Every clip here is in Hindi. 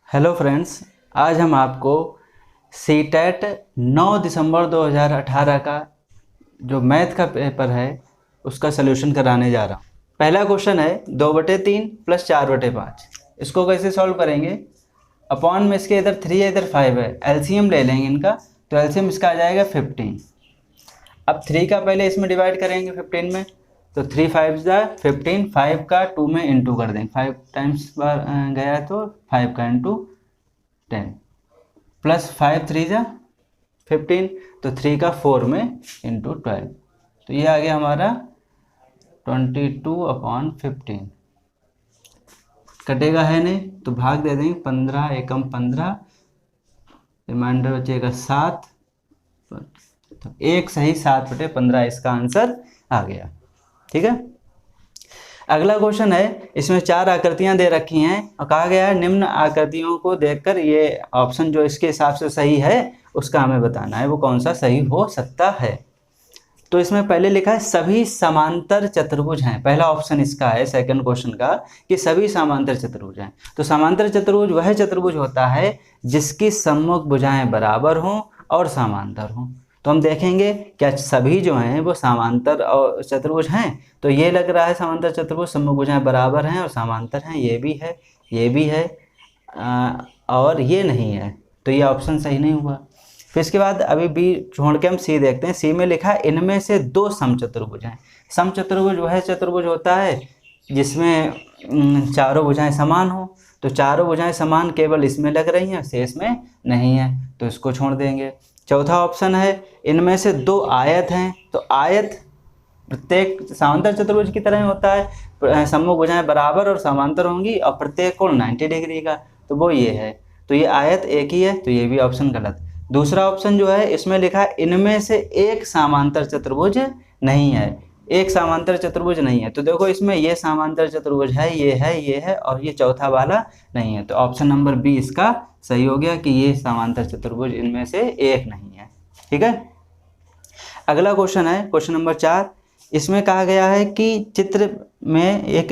हेलो फ्रेंड्स, आज हम आपको सीटेट 9 दिसंबर 2018 का जो मैथ का पेपर है उसका सलूशन कराने जा रहा हूँ। पहला क्वेश्चन है 2/3 प्लस 4/5। इसको कैसे सॉल्व करेंगे? अपॉन में इसके इधर 3 है, इधर 5 है, एलसीएम ले लेंगे इनका, तो एलसीएम इसका आ जाएगा 15। अब 3 का पहले इसमें डिवाइड करेंगे 15 में, तो 3 5 जा 15, 5 का 2 में इंटू कर देंगे, 5 टाइम्स बार गया तो 5 का इंटू 10 प्लस 5 3 जा 15, तो 3 का 4 में इंटू 12, तो ये आ गया हमारा 22/15। कटेगा है नहीं तो भाग दे देंगे, 15 एकम 15, रिमाइंडर बचेगा 7, तो एक सही 7/15 इसका आंसर आ गया। ठीक है, अगला क्वेश्चन है, इसमें 4 आकृतियां दे रखी हैं और कहा गया है निम्न आकृतियों को देखकर ये ऑप्शन जो इसके हिसाब से सही है उसका हमें बताना है, वो कौन सा सही हो सकता है। तो इसमें पहले लिखा है सभी समांतर चतुर्भुज हैं, पहला ऑप्शन इसका है सेकंड क्वेश्चन का कि सभी समांतर चतुर्भुज हैं। तो समांतर चतुर्भुज वह चतुर्भुज होता है जिसकी सम्मुख भुजाएं बराबर हों और समांतर हों। तो हम देखेंगे क्या सभी जो हैं वो समांतर और चतुर्भुज हैं, तो ये लग रहा है समांतर चतुर्भुज, सम्मुख भुजाएं बराबर हैं और समांतर हैं, ये भी है, ये भी है, और ये नहीं है, तो ये ऑप्शन सही नहीं हुआ। फिर इसके बाद अभी बी छोड़ के हम सी देखते हैं। सी में लिखा है इनमें से 2 समचतुर्भुज हैं। समचतुर्भुज वह चतुर्भुज होता है जिसमें चारों भुजाएं समान हो, तो चारों भुजाएं समान केवल इसमें लग रही हैं, शेष में नहीं है, तो इसको छोड़ देंगे। चौथा ऑप्शन है इनमें से 2 आयत हैं, तो आयत प्रत्येक समांतर चतुर्भुज की तरह होता है, सम्मुख भुजाएं बराबर और समांतर होंगी और प्रत्येक कोण 90 डिग्री का, तो वो ये है, तो ये आयत एक ही है, तो ये भी ऑप्शन गलत। दूसरा ऑप्शन जो है इसमें लिखा है इनमें से एक समांतर चतुर्भुज नहीं है, एक समांतर चतुर्भुज नहीं है, तो देखो इसमें ये समांतर चतुर्भुज है, ये है, ये है, और ये चौथा वाला नहीं है, तो ऑप्शन नंबर बी इसका सही हो गया कि ये समांतर चतुर्भुज इनमें से एक नहीं है। ठीक है, अगला क्वेश्चन है क्वेश्चन नंबर 4। इसमें कहा गया है कि चित्र में एक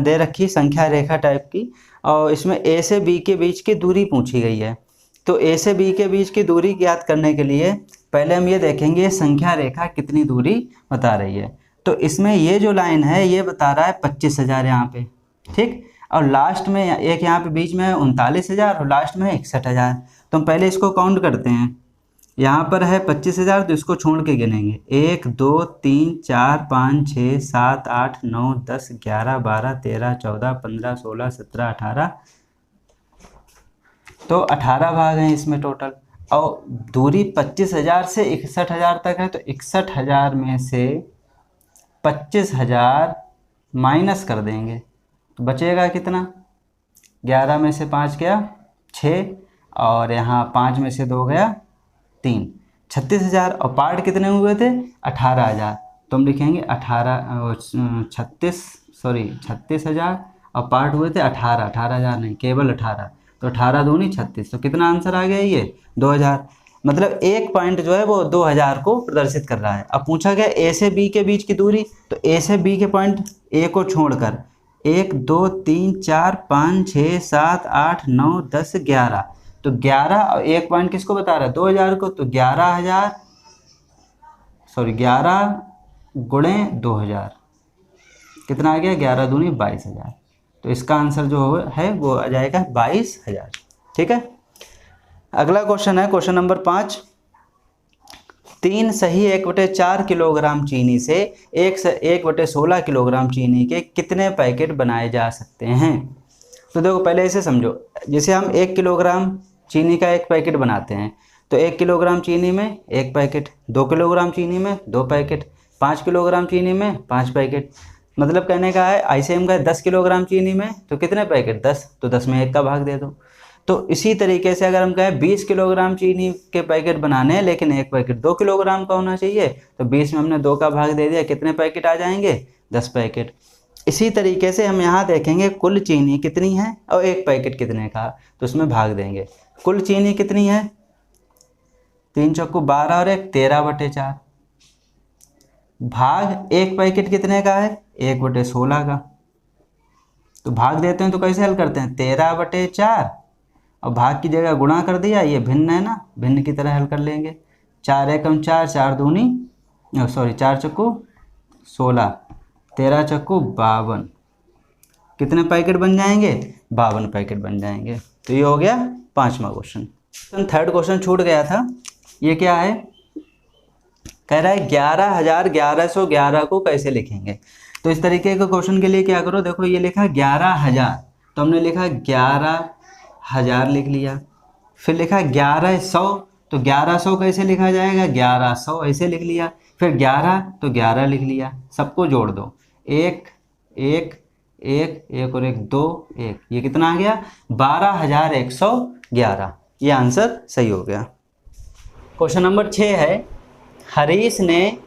दे रखी संख्या रेखा टाइप की और इसमें ए से बी के बीच की दूरी पूछी गई है। तो ए से बी के बीच की दूरी ज्ञात करने के लिए पहले हम ये देखेंगे संख्या रेखा कितनी दूरी बता रही है। तो इसमें ये जो लाइन है ये बता रहा है 25,000 यहाँ पे, ठीक, और लास्ट में एक यहाँ पे बीच में 39,000 और लास्ट में 61,000। तो हम पहले इसको काउंट करते हैं। यहाँ पर है 25,000, तो इसको छोड़ के गिनेंगे 1 2 3 4 5 6 7 8 9 10 11 12 13 14 15 16 17 18, तो 18 भाग हैं इसमें टोटल, और दूरी 25,000 से 61,000 तक है, तो 61,000 में से 25,000 माइनस कर देंगे तो बचेगा कितना, 11 में से 5 गया 6, और यहाँ 5 में से 2 गया 3, 36,000, और पार्ट कितने हुए थे 18,000, तो हम लिखेंगे 36,000 और पार्ट हुए थे 18,000 नहीं, केवल 18, तो 18 दूनी 36, तो कितना आंसर आ गया ये 2000। मतलब एक पॉइंट जो है वो 2000 को प्रदर्शित कर रहा है। अब पूछा गया ए से बी के बीच की दूरी, तो ए से बी के पॉइंट ए को छोड़कर 1 2 3 4 5 6 7 8 9 10 11, तो 11 और एक पॉइंट किसको बता रहा है 2000 को, तो 11 गुणे 2000 कितना आ गया, 11 दूनी 22,000, तो इसका आंसर जो है वो आ जाएगा 22,000। ठीक है, अगला क्वेश्चन है क्वेश्चन नंबर 5। 3 सही 1/4 किलोग्राम चीनी से 1/16 किलोग्राम चीनी के कितने पैकेट बनाए जा सकते हैं। तो देखो पहले इसे समझो, जैसे हम 1 किलोग्राम चीनी का एक पैकेट बनाते हैं, तो 1 किलोग्राम चीनी में 1 पैकेट, 2 किलोग्राम चीनी में 2 पैकेट, 5 किलोग्राम चीनी में 5 पैकेट, मतलब कहने का है ऐसे हम कहें 10 किलोग्राम चीनी में तो कितने पैकेट 10, तो 10 में 1 का भाग दे दो। तो इसी तरीके से अगर हम कहें 20 किलोग्राम चीनी के पैकेट बनाने हैं लेकिन एक पैकेट 2 किलोग्राम का होना चाहिए, तो 20 में हमने 2 का भाग दे दिया, कितने पैकेट आ जाएंगे 10 पैकेट। इसी तरीके से हम यहाँ देखेंगे कुल चीनी कितनी है और एक पैकेट कितने का, तो उसमें भाग देंगे। कुल चीनी कितनी है 3 चौको 12 और 1 13/4, भाग एक पैकेट कितने का है 1/16 का, तो भाग देते हैं तो कैसे हल करते हैं 13/4 और भाग की जगह गुणा कर दिया, ये भिन्न है ना, भिन्न की तरह हल कर लेंगे। 4 एकम 4, 4 दूनी 4 चक्कू 16, 13 चक्कू 52, कितने पैकेट बन जाएंगे? 52 पैकेट बन जाएंगे। तो ये हो गया 5वां क्वेश्चन। थर्ड क्वेश्चन छूट गया था, ये क्या है? कह रहा है 11,1111 को कैसे लिखेंगे। तो इस तरीके के क्वेश्चन के लिए क्या करो, देखो ये लिखा 11,000, तो हमने लिखा 11,000 लिख लिया। फिर लिखा 1100, तो 1100 कैसे लिखा जाएगा? 1100 ऐसे लिख लिया। फिर 11 तो 11 लिख लिया। सबको जोड़ दो, 1 1 1 1 और 1 2 1, ये कितना आ गया? 12,111। ये आंसर सही हो गया। क्वेश्चन नंबर 6 है, हरीश ने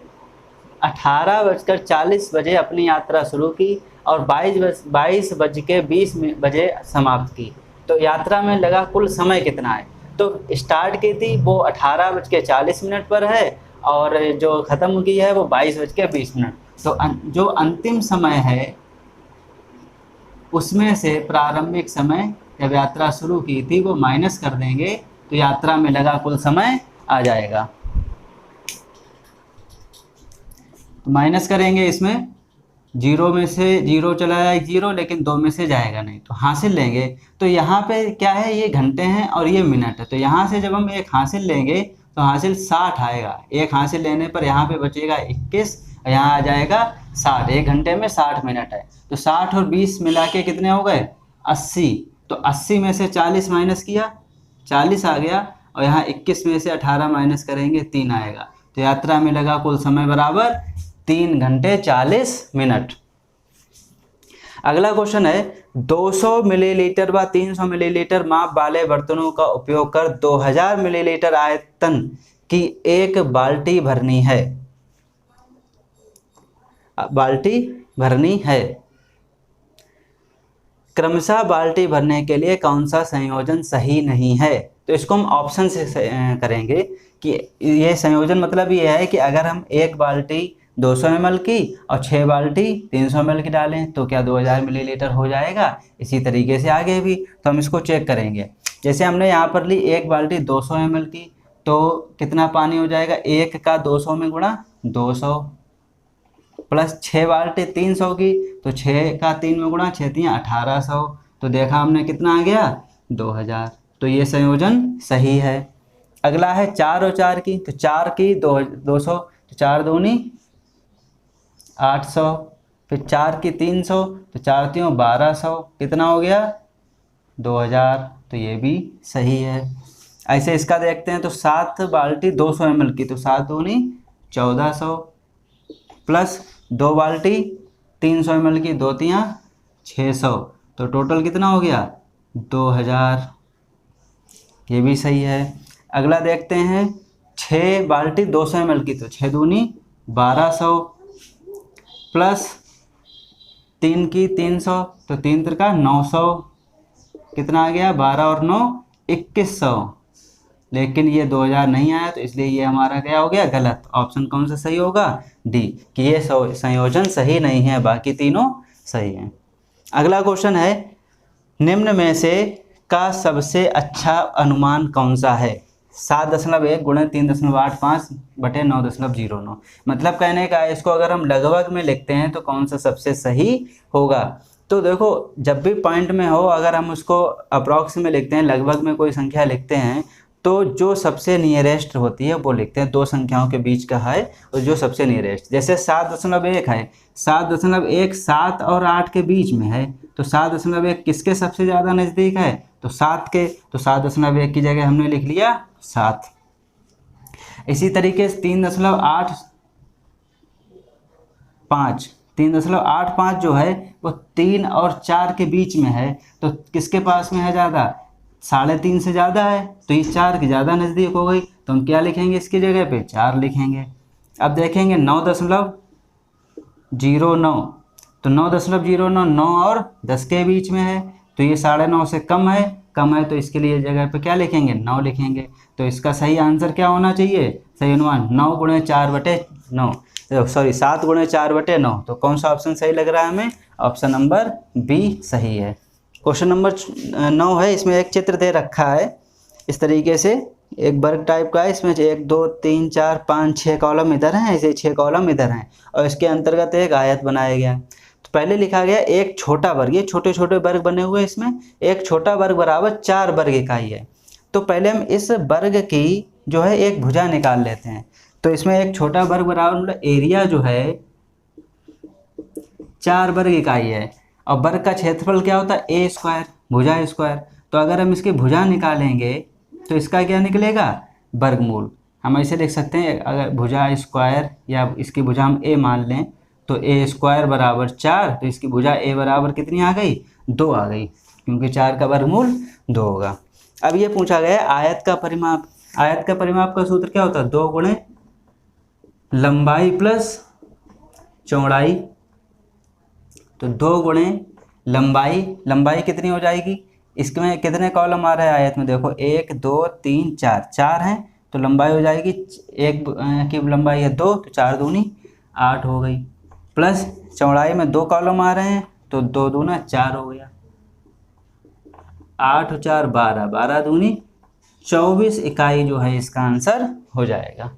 18:40 बजे अपनी यात्रा शुरू की और 22:20 बजे समाप्त की। तो यात्रा में लगा कुल समय कितना है? तो स्टार्ट की थी वो 18:40 पर है और जो ख़त्म की है वो 22:20। तो जो अंतिम समय है उसमें से प्रारंभिक समय जब यात्रा शुरू की थी वो माइनस कर देंगे, तो यात्रा में लगा कुल समय आ जाएगा। तो माइनस करेंगे, इसमें 0 में से 0 चला जाएगा 0, लेकिन 2 में से जाएगा नहीं, तो हासिल लेंगे। तो यहाँ पे क्या है, ये घंटे हैं और ये मिनट है। तो यहाँ से जब हम एक हासिल लेंगे तो हासिल 60 आएगा। एक हासिल लेने पर यहाँ पे बचेगा 21 और यहाँ आ जाएगा 60। एक घंटे में 60 मिनट है। तो 60 और 20 मिला के कितने हो गए? 80। तो 80 में से 40 माइनस किया, 40 आ गया, और यहाँ 21 में से 18 माइनस करेंगे 3 आएगा। तो यात्रा में लगा कुल समय बराबर 3 घंटे 40 मिनट। अगला क्वेश्चन है, 200 मिलीलीटर व 300 मिलीलीटर माप वाले बर्तनों का उपयोग कर 2000 मिलीलीटर आयतन की एक बाल्टी भरनी है। बाल्टी भरनी है। क्रमशः बाल्टी भरने के लिए कौन सा संयोजन सही नहीं है? तो इसको हम ऑप्शन से करेंगे कि ये संयोजन मतलब ये है कि अगर हम एक बाल्टी 200 ml की और 6 बाल्टी 300 ml की डालें तो क्या 2000 मिलीलीटर हो जाएगा? इसी तरीके से आगे भी तो हम इसको चेक करेंगे। जैसे हमने यहाँ पर ली एक बाल्टी 200 ml की, तो कितना पानी हो जाएगा? 1 का 200 में गुणा 200 प्लस 6 बाल्टी 300 की, तो 6 का 3 में गुणा 6 3 1800। तो देखा हमने कितना आ गया? 2000। तो ये संयोजन सही है। अगला है 4 और 4 की, तो 4 की 200, तो 4 दूनी 800, फिर 4 की 300, तो 4 3 1200, कितना हो गया? 2000। तो ये भी सही है। ऐसे इसका देखते हैं, तो 7 बाल्टी 200 ml की, तो 7 दूनी 1400 प्लस 2 बाल्टी 300 ml की, 2 3 600, तो टोटल कितना हो गया? 2000। ये भी सही है। अगला देखते हैं, 6 बाल्टी 200 ml की, तो 6 दूनी 1200 प्लस 3 की 300, तो 3 त्रिका 900, कितना आ गया? 12 और 9 2100। लेकिन ये 2000 नहीं आया, तो इसलिए ये हमारा क्या हो गया? गलत। ऑप्शन कौन सा सही होगा? डी, कि ये संयोजन सही नहीं है, बाकी तीनों सही हैं। अगला क्वेश्चन है, निम्न में से का सबसे अच्छा अनुमान कौन सा है? 7.1 गुणे 3.85 बटे 9.09। मतलब कहने का है, इसको अगर हम लगभग में लिखते हैं तो कौन सा सबसे सही होगा? तो देखो, जब भी पॉइंट में हो, अगर हम उसको अप्रॉक्स में लिखते हैं, लगभग में कोई संख्या लिखते हैं, तो जो सबसे नियरेस्ट होती है वो लिखते हैं। दो संख्याओं के बीच का है और जो सबसे नियरेस्ट, जैसे 7.1 है, 7.1 7 और 8 के बीच में है, तो 7.1 किसके सबसे ज़्यादा नज़दीक है? तो 7 के। तो 7.1 की जगह हमने लिख लिया 7। इसी तरीके से 3.85 जो है वो 3 और 4 के बीच में है, तो किसके पास में है ज़्यादा? 3.5 से ज़्यादा है, तो ये 4 की ज़्यादा नज़दीक हो गई, तो हम क्या लिखेंगे इसकी जगह पे? 4 लिखेंगे। अब देखेंगे 9.09, तो 9.09 9 और 10 के बीच में है, तो ये 9.5 से कम है, तो इसके लिए जगह पे क्या लिखेंगे? 9 लिखेंगे। तो इसका सही आंसर क्या होना चाहिए? सही अनुमान 9 गुणे 4/9, सॉरी 7 गुणे 4/9। तो कौन सा ऑप्शन सही लग रहा है हमें? ऑप्शन नंबर बी सही है। क्वेश्चन नंबर 9 है, इसमें एक चित्र दे रखा है इस तरीके से, एक वर्ग टाइप का है, इसमें 1 2 3 4 5 6 कॉलम इधर हैं, ऐसे 6 कॉलम इधर हैं और इसके अंतर्गत एक आयत बनाया गया है। तो पहले लिखा गया एक छोटा वर्ग, ये छोटे छोटे वर्ग बने हुए हैं, इसमें एक छोटा वर्ग बराबर 4 वर्ग इकाई है। तो पहले हम इस वर्ग की जो है एक भुजा निकाल लेते हैं। तो इसमें एक छोटा वर्ग बराबर मतलब एरिया जो है 4 वर्ग इकाई है और वर्ग का क्षेत्रफल क्या होता है ए स्क्वायर, भुजा स्क्वायर। तो अगर हम इसकी भुजा निकालेंगे तो इसका क्या निकलेगा वर्गमूल। हम ऐसे लिख सकते हैं, अगर भुजा स्क्वायर या इसकी भुजा हम ए मान लें तो ए स्क्वायर बराबर 4, तो इसकी भुजा ए बराबर कितनी आ गई 2 आ गई, क्योंकि 4 का वर्गमूल 2 होगा। अब ये पूछा गया आयत का परिमाप। आयत का परिमाप का सूत्र क्या होता है 2 गुणे लंबाई प्लस चौड़ाई। तो 2 गुणे लंबाई, लंबाई कितनी हो जाएगी, इसमें कितने कॉलम आ रहे हैं आयत में देखो 1 2 3 4, 4 हैं तो लंबाई हो जाएगी, एक की लंबाई है 2 तो 4 दूनी 8 हो गई, प्लस चौड़ाई में 2 कॉलम आ रहे हैं तो 2 दूना 4 हो गया, 8 और 4 12, 12 दूनी 24 इकाई जो है इसका आंसर हो जाएगा।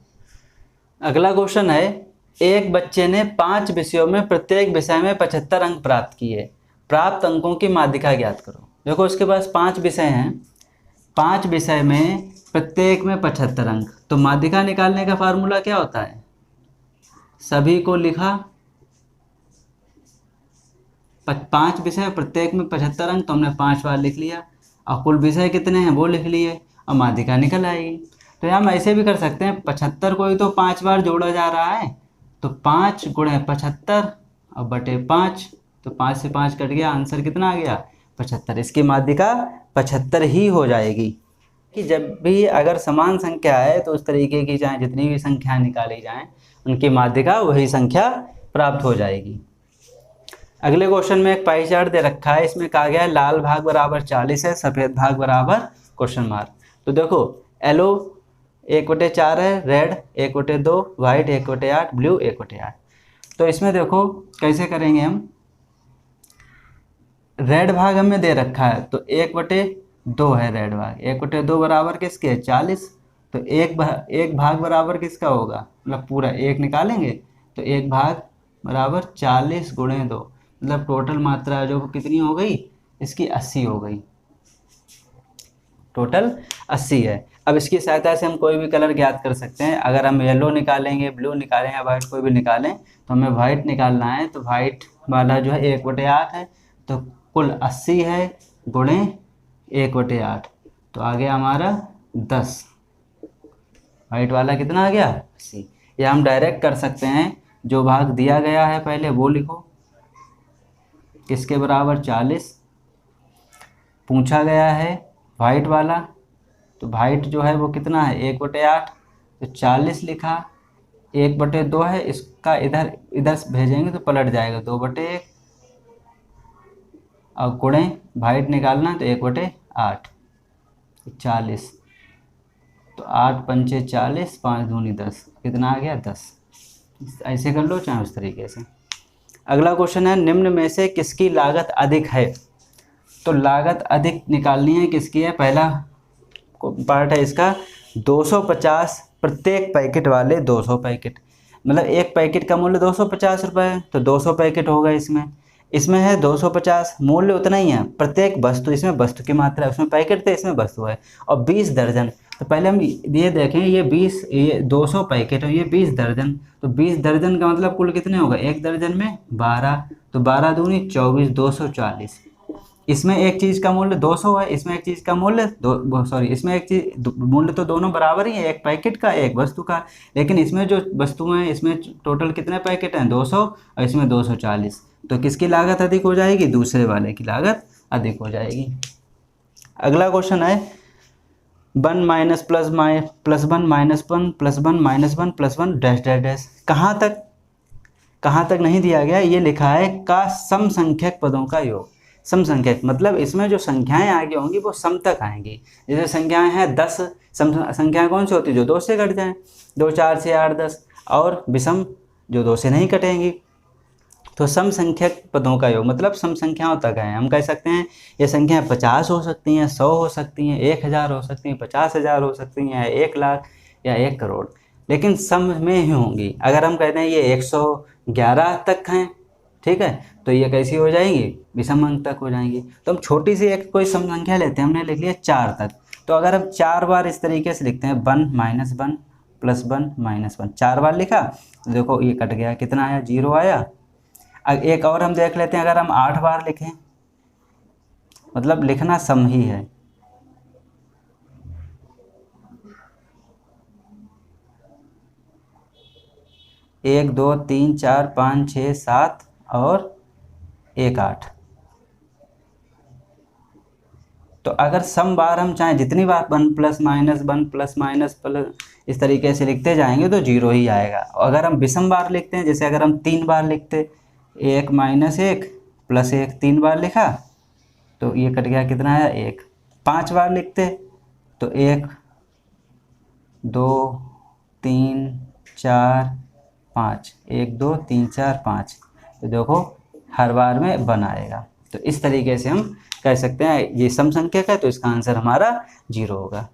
अगला क्वेश्चन है, एक बच्चे ने 5 विषयों में प्रत्येक विषय में 75 अंक प्राप्त किए, प्राप्त अंकों की माध्यिका ज्ञात करो। देखो उसके पास 5 विषय हैं, 5 विषय में प्रत्येक में 75 अंक, तो माध्यिका निकालने का फार्मूला क्या होता है, सभी को लिखा, 5 विषय प्रत्येक में 75 अंक तो हमने 5 बार लिख लिया और कुल विषय कितने हैं वो लिख लिए और माध्यिका निकल आएगी। तो हम ऐसे भी कर सकते हैं, 75 को ही तो 5 बार जोड़ा जा रहा है तो 5 गुणे 75 और बटे 5, तो 5 से 5 कट गया, आंसर कितना आ गया 75। इसकी माध्यिका 75 ही हो जाएगी। कि जब भी अगर समान संख्या है तो उस तरीके की चाहे जितनी भी संख्या निकाली जाएं उनकी माध्यिका वही संख्या प्राप्त हो जाएगी। अगले क्वेश्चन में एक पाई चार्ट दे रखा है, इसमें कहा गया है लाल भाग बराबर 40 है, सफ़ेद भाग बराबर क्वेश्चन मार्क। तो देखो येलो 1/4 है, रेड 1/2, वाइट 1/8, ब्लू 1/8। तो इसमें देखो कैसे करेंगे हम, रेड भाग हमें दे रखा है तो 1/2 है रेड भाग, 1/2 बराबर किसके 40, तो एक भाग बराबर किसका होगा, मतलब पूरा 1 निकालेंगे तो 1 भाग बराबर 40 गुणे 2, मतलब टोटल मात्रा जो कितनी हो गई इसकी 80 हो गई, टोटल 80 है। अब इसकी सहायता से हम कोई भी कलर ज्ञात कर सकते हैं। अगर हम येलो निकालेंगे, ब्लू निकालें या वाइट कोई भी निकालें तो हमें वाइट निकालना है, तो वाइट वाला जो है 1/8 है, तो कुल 80 है गुणे 1/8, तो आ गया हमारा 10। वाइट वाला कितना आ गया 80। या हम डायरेक्ट कर सकते हैं, जो भाग दिया गया है पहले वो लिखो, किसके बराबर 40 पूछा गया है वाइट वाला, तो वाइट जो है वो कितना है 1/8, तो 40 लिखा, 1/2 है, इसका इधर भेजेंगे तो पलट जाएगा 2/1 और गुणे वाइट निकालना तो 1/8, 40, तो 8 पंचे 40, 5 दूनी 10, कितना आ गया 10। ऐसे कर लो चाहे उस तरीके से। अगला क्वेश्चन है, निम्न में से किसकी लागत अधिक है। तो लागत अधिक निकालनी है, किसकी है, पहला पार्ट है इसका 250 प्रत्येक पैकेट वाले 200 पैकेट, मतलब एक पैकेट का मूल्य 250 रुपये, तो 200 पैकेट होगा इसमें है 250, मूल्य उतना ही है, प्रत्येक वस्तु, इसमें वस्तु की मात्रा है, उसमें पैकेट थे इसमें वस्तु है, और 20 दर्जन। तो पहले हम ये देखें, ये 200 पैकेट और ये 20 दर्जन, तो 20 दर्जन का मतलब कुल कितने होगा, एक दर्जन में 12, तो 12 दूनी 24, 240। इसमें एक चीज़ का मूल्य 200 है, इसमें एक चीज़ का मूल्य इसमें एक चीज़ मूल्य तो दोनों बराबर ही है, एक पैकेट का एक वस्तु का, लेकिन इसमें जो वस्तु हैं इसमें टोटल कितने पैकेट हैं 200 और इसमें 240, तो किसकी लागत अधिक हो जाएगी, दूसरे वाले की लागत अधिक हो जाएगी। अगला क्वेश्चन है 1 minus plus 1 minus 1 plus 1 minus 1 plus 1 dash dash dash, कहाँ तक नहीं दिया गया, ये लिखा है का सम संख्यक पदों का योग। सम संख्यक मतलब इसमें जो संख्याएं आगे होंगी वो सम तक आएंगी। जैसे संख्याएं हैं 10, सम संख्याएं कौन सी होती है, जो 2 से कट जाएं, 2 4 6 8 10, और विषम जो 2 से नहीं कटेंगी। तो सम संख्यक पदों का योग मतलब सम संख्याओं तक है। हम कह सकते हैं ये संख्याएं 50 हो सकती हैं, 100 हो सकती हैं, 1000 हो सकती हैं, 50,000 हो सकती हैं, 1 लाख या 1 करोड़, लेकिन सम में ही होंगी। अगर हम कहते हैं ये 111 तक हैं, ठीक है, तो ये कैसी हो जाएंगी, विषम अंक तक हो जाएंगी। तो हम छोटी सी एक कोई सम संख्या लेते हैं, हमने लिख लिया 4 तक। तो अगर हम 4 बार इस तरीके से लिखते हैं 1 -1 +1 -1, 4 बार लिखा, देखो ये कट गया, कितना आया, 0 आया। एक और हम देख लेते हैं, अगर हम 8 बार लिखें, मतलब लिखना सम ही है, एक 2 3 4 5 6 7 और 1 8। तो अगर सम बार हम चाहें जितनी बार 1 + -1 + प्लस इस तरीके से लिखते जाएंगे तो 0 ही आएगा। अगर हम विषम बार लिखते हैं, जैसे अगर हम 3 बार लिखते, 1 - 1 +1, 3 बार लिखा तो ये कट गया, कितना आया, 1। 5 बार लिखते तो 1 2 3 4 5, 1 2 3 4 5, तो देखो हर बार में 1 आएगा। तो इस तरीके से हम कह सकते हैं ये सम संख्यक है, तो इसका आंसर हमारा 0 होगा।